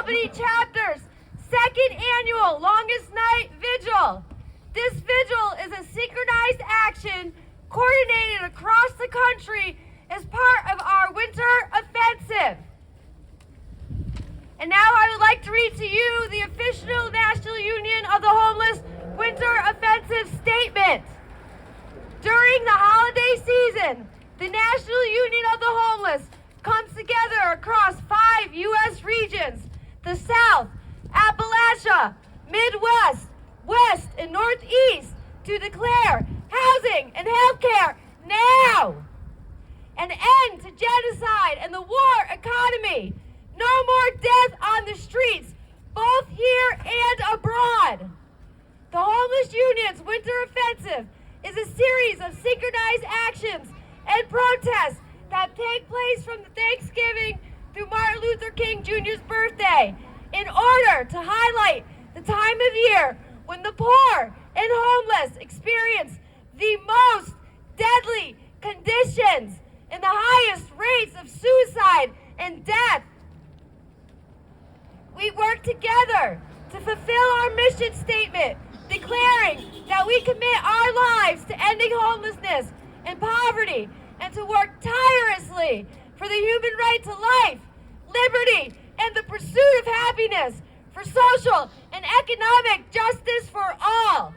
Albany chapter's second annual Longest Night Vigil. This vigil is a synchronized action coordinated across the country as part of our winter offensive. And now I would like to read to you the official National Union of the Homeless Winter Offensive Statement. During the holiday season, the National Union of the Homeless comes together across 5 U.S. regions: the South, Appalachia, Midwest, West, and Northeast, to declare housing and health care now, an end to genocide and the war economy, no more death on the streets, both here and abroad. The Homeless Union's Winter Offensive is a series of synchronized actions and protests that take place from Thanksgiving through Martin Luther King Jr.'s birthday in order to highlight the time of year when the poor and homeless experience the most deadly conditions and the highest rates of suicide and death. We work together to fulfill our mission statement, declaring that we commit our lives to ending homelessness and poverty, and to work tirelessly for the human right to life, liberty, and the pursuit of happiness, for social and economic justice for all.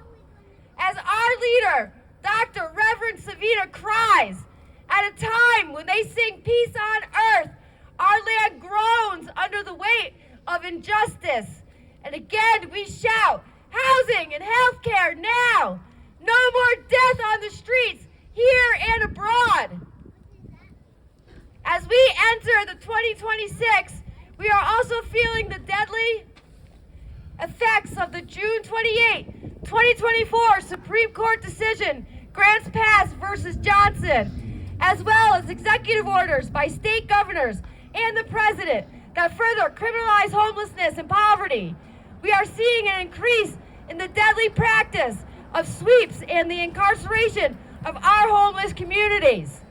As our leader, Dr. Reverend Savita, cries, at a time when they sing peace on earth, our land groans under the weight of injustice. And again we shout, housing and health care now! No more death on the streets, here and abroad. As we enter the 2026, we are also feeling the deadly effects of the June 28, 2024 Supreme Court decision, Grants Pass versus Johnson, as well as executive orders by state governors and the president that further criminalize homelessness and poverty. We are seeing an increase in the deadly practice of sweeps and the incarceration of our homeless communities.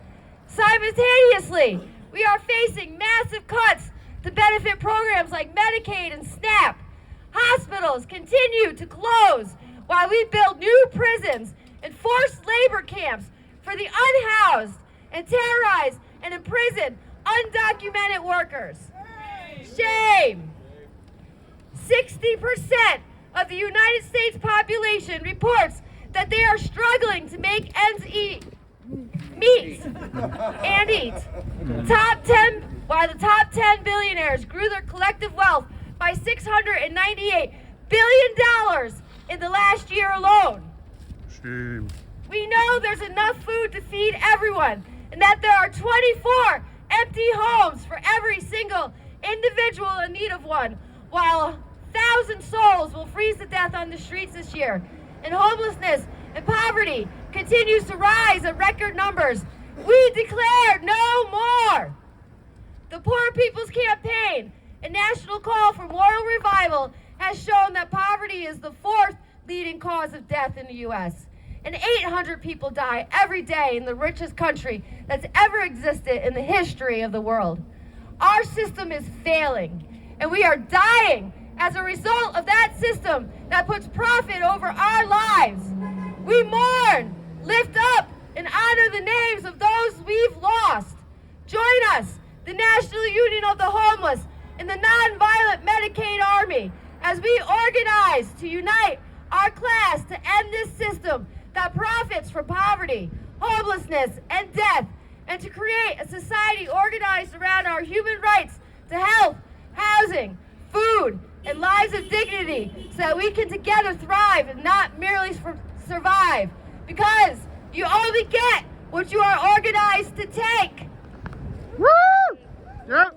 Simultaneously, we are facing massive cuts to benefit programs like Medicaid and SNAP. Hospitals continue to close while we build new prisons and forced labor camps for the unhoused and terrorized and imprisoned undocumented workers. Shame! 60% of the United States population reports that they are struggling to make ends meet. While the top 10 billionaires grew their collective wealth by $698 billion in the last year alone. Shame. We know there's enough food to feed everyone, and that there are 24 empty homes for every single individual in need of one, while 1,000 souls will freeze to death on the streets this year. And homelessness and poverty continues to rise at record numbers. We declare no more. The Poor People's Campaign, a national call for moral revival, has shown that poverty is the 4th leading cause of death in the U.S. And 800 people die every day in the richest country that's ever existed in the history of the world. Our system is failing, and we are dying as a result of that system that puts profit over our lives. We mourn, lift up, and honor the names of those we've lost. Join us, the National Union of the Homeless, and the Nonviolent Medicaid Army, as we organize to unite our class to end this system that profits from poverty, homelessness, and death, and to create a society organized around our human rights to health, housing, food, and lives of dignity, so that we can together thrive and not merely survive. Because you only get what you are organized to take. Woo! Yep.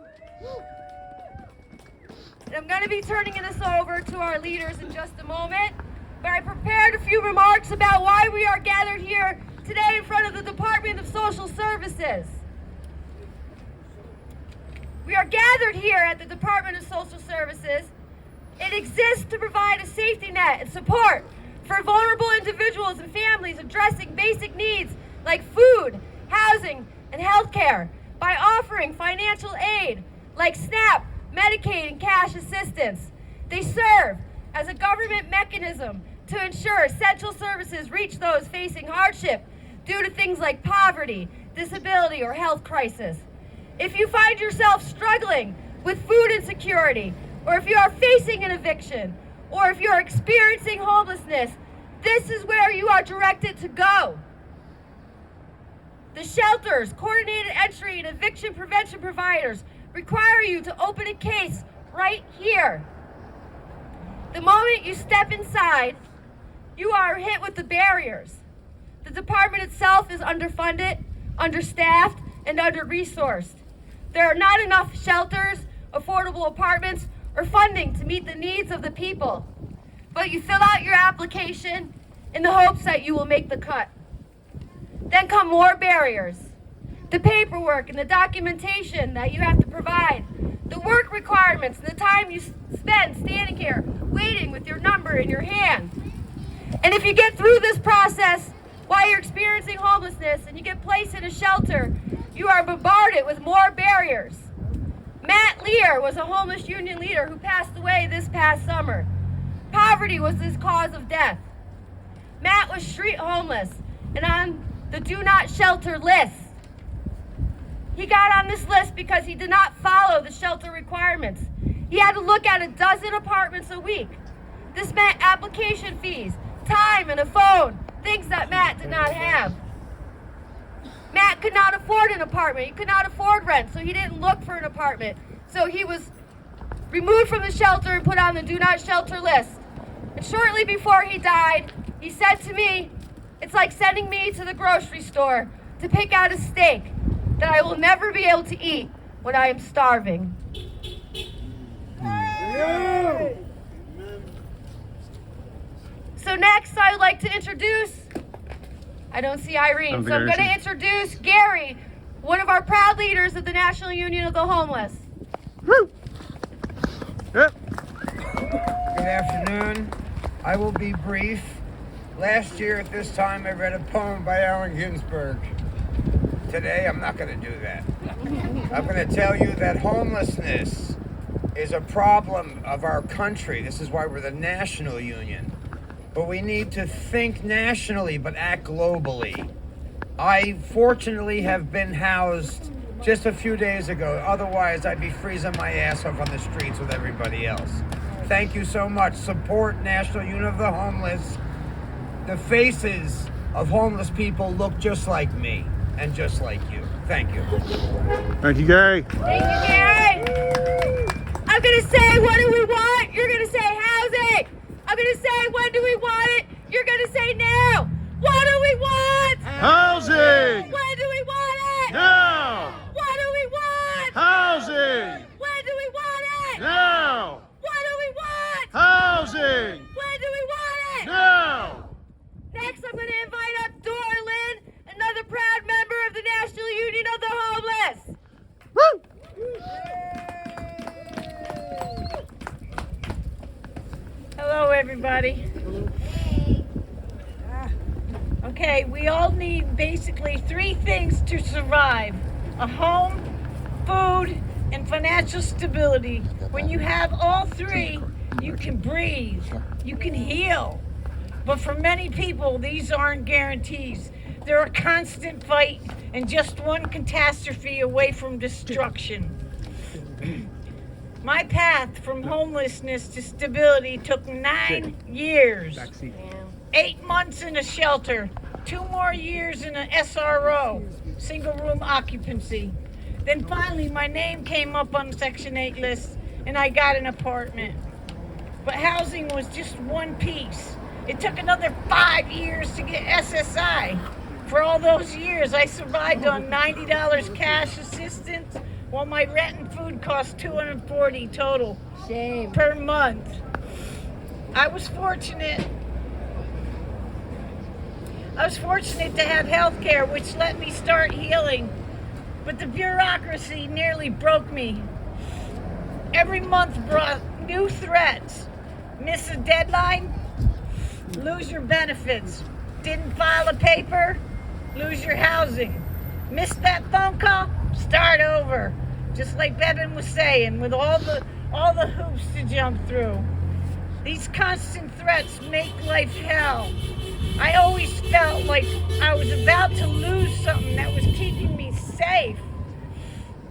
And I'm going to be turning this over to our leaders in just a moment, but I prepared a few remarks about why we are gathered here today in front of the Department of Social Services. We are gathered here at the Department of Social Services. It exists to provide a safety net and support for vulnerable individuals and families addressing basic needs like food, housing, and health care by offering financial aid like SNAP, Medicaid, and cash assistance. They serve as a government mechanism to ensure essential services reach those facing hardship due to things like poverty, disability, or health crisis. If you find yourself struggling with food insecurity, or if you are facing an eviction, or if you're experiencing homelessness, this is where you are directed to go. The shelters, coordinated entry, and eviction prevention providers require you to open a case right here. The moment you step inside, you are hit with the barriers. The department itself is underfunded, understaffed, and under-resourced. There are not enough shelters, affordable apartments, or funding to meet the needs of the people. But you fill out your application in the hopes that you will make the cut. Then come more barriers. The paperwork and the documentation that you have to provide, the work requirements, and the time you spend standing here waiting with your number in your hand. And if you get through this process while you're experiencing homelessness and you get placed in a shelter, you are bombarded with more barriers. Matt Lear was a homeless union leader who passed away this past summer. Poverty was his cause of death. Matt was street homeless and on the do not shelter list. He got on this list because he did not follow the shelter requirements. He had to look at a dozen apartments a week. This meant application fees, time, and a phone, things that Matt did not have. Matt could not afford an apartment. He could not afford rent, so he didn't look for an apartment. So he was removed from the shelter and put on the do not shelter list. And shortly before he died, he said to me, "It's like sending me to the grocery store to pick out a steak that I will never be able to eat when I am starving." So next, I would like to introduce, I don't see Irene, so I'm going to introduce Gary, one of our proud leaders of the National Union of the Homeless. Woo! Yep. Good afternoon. I will be brief. Last year at this time I read a poem by Allen Ginsberg. Today I'm not going to do that. I'm going to tell you that homelessness is a problem of our country. This is why we're the National Union. But we need to think nationally but act globally. I fortunately have been housed just a few days ago. Otherwise I'd be freezing my ass off on the streets with everybody else. Thank you so much. Support National Union of the Homeless. The faces of homeless people look just like me and just like you. Thank you. Thank you, Gary. Thank you, Gary. I'm going to say, what do we want? You're going to say housing. I'm going to say, when do we want it? You're going to say now. What do we want? Housing. When do we want it? Now. What do we want? Housing. When do we want it? Now. What do we want? Housing. When do we want it? Now. Next, I'm going to invite up Dora-Lynn, another proud member of the National Union of the Homeless. Woo! Hello, everybody. Okay, we all need basically three things to survive: a home, food, and financial stability. When you have all three, you can breathe, you can heal. But for many people, these aren't guarantees. They're a constant fight and just one catastrophe away from destruction. My path from homelessness to stability took 9 years. 8 months in a shelter, 2 more years in an SRO, single room occupancy. Then finally my name came up on the Section 8 list and I got an apartment. But housing was just one piece. It took another 5 years to get SSI. For all those years, I survived on $90 cash assistance, while my rent and food cost $240 total per month. I was fortunate to have health care, which let me start healing. But the bureaucracy nearly broke me. Every month brought new threats. Miss a deadline? Lose your benefits. Didn't file a paper? Lose your housing. Missed that phone call? Start over. Just like Bebhinn was saying, with all the all the hoops to jump through. These constant threats make life hell. I always felt like I was about to lose something that was keeping me safe.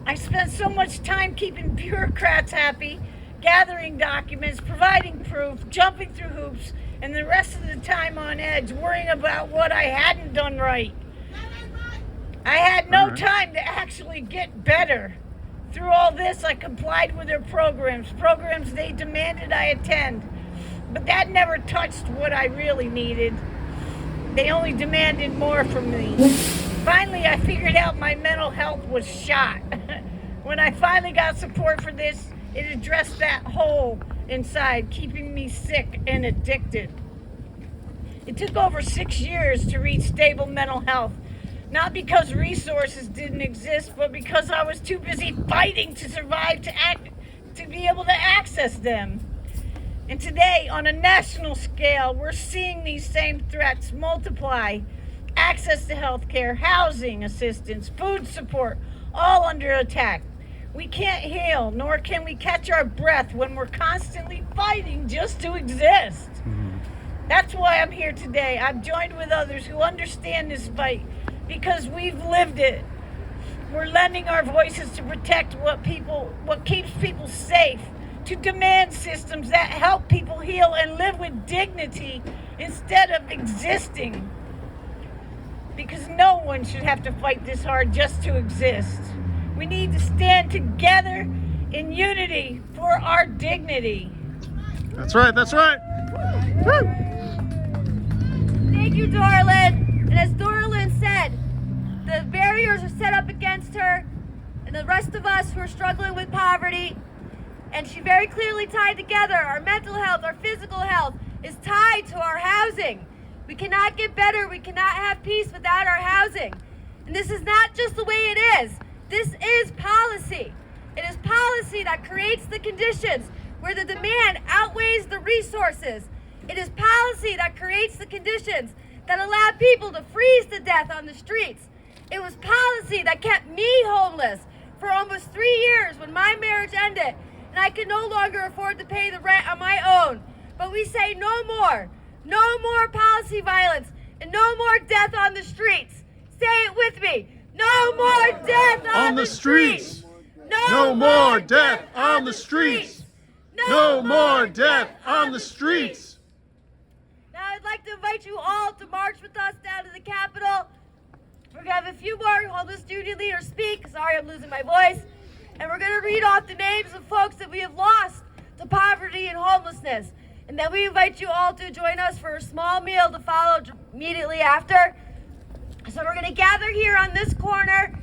I spent so much time keeping bureaucrats happy, gathering documents, providing proof, jumping through hoops, and the rest of the time on edge, worrying about what I hadn't done right. I had no time to actually get better. Through all this, I complied with their programs they demanded I attend. But that never touched what I really needed. They only demanded more from me. Finally, I figured out my mental health was shot. When I finally got support for this, it addressed that hole inside, keeping me sick and addicted. It took over 6 years to reach stable mental health. Not because resources didn't exist, but because I was too busy fighting to survive to be able to access them. And today, on a national scale, we're seeing these same threats multiply. Access to health care, housing assistance, food support, all under attack. We can't heal, nor can we catch our breath when we're constantly fighting just to exist. That's why I'm here today. I've joined with others who understand this fight because we've lived it. We're lending our voices to protect what keeps people safe, to demand systems that help people heal and live with dignity instead of existing. Because no one should have to fight this hard just to exist. We need to stand together in unity for our dignity. That's right, that's right. Woo! Thank you, Dora-Lynn. And as Dora-Lynn said, the barriers are set up against her and the rest of us who are struggling with poverty. And she very clearly tied together our mental health, our physical health is tied to our housing. We cannot get better, we cannot have peace without our housing. And this is not just the way it is. This is policy. It is policy that creates the conditions where the demand outweighs the resources. It is policy that creates the conditions that allow people to freeze to death on the streets. It was policy that kept me homeless for almost 3 years when my marriage ended and I could no longer afford to pay the rent on my own. But we say no more policy violence and no more death on the streets. Say it with me. No more death on the streets. No more death on the streets. No more death on the streets. Now I'd like to invite you all to march with us down to the Capitol. We're going to have a few more homeless duty leaders speak. Sorry, I'm losing my voice. And we're going to read off the names of folks that we have lost to poverty and homelessness. And then we invite you all to join us for a small meal to follow immediately after. So we're going to gather here on this corner.